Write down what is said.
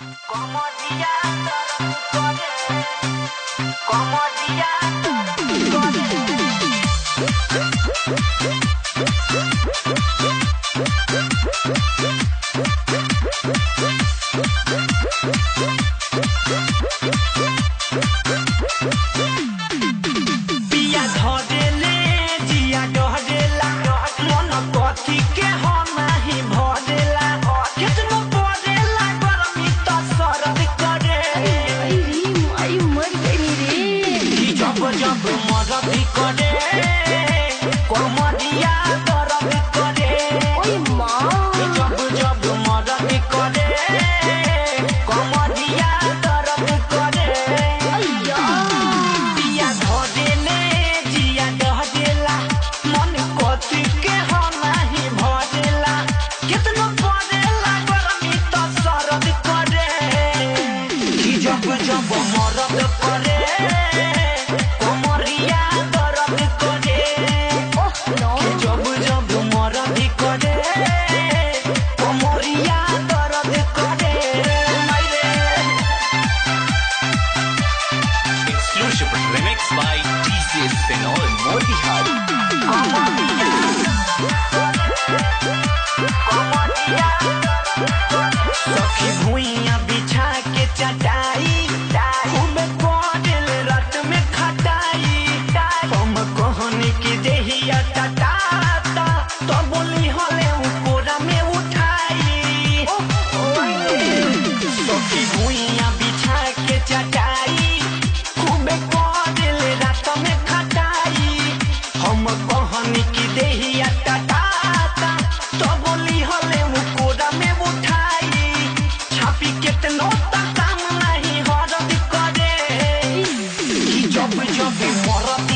Como día como día पिया धरेले जिया डहरेला मन कथी के हो नाही भरेला कितनो परेला गरमी त सरद करे आई मर गई रे जब जब मरद करे कमरिया दर्द करे ओए माँ जब जब मरद करे कमरिया दर्द करे अय्या पिया धरेले जिया डहरेला मन कथी के हो नाही भरेला कितनो परेला गरमी त सरद करे जब जब मरद करे कमरिया दर्द करे ओह नो जब जब मरद करे कमरिया दर्द करे Exclusive remix by TCS Phenol Motihari. सखी भुइया बिछा के चटाई खूब पड़ल रात में खटाई हम कहनी की देहिया टटाता तो बोली हले कोरा में उठाई सखी भुइया बिछा के चटाई खूब पड़ल रात में खटाई हम कहनी की देहिया टटाता तो बोली हले कोरा में उठाई छापी केतनो तक काम नहीं हरद करे जब जब मरद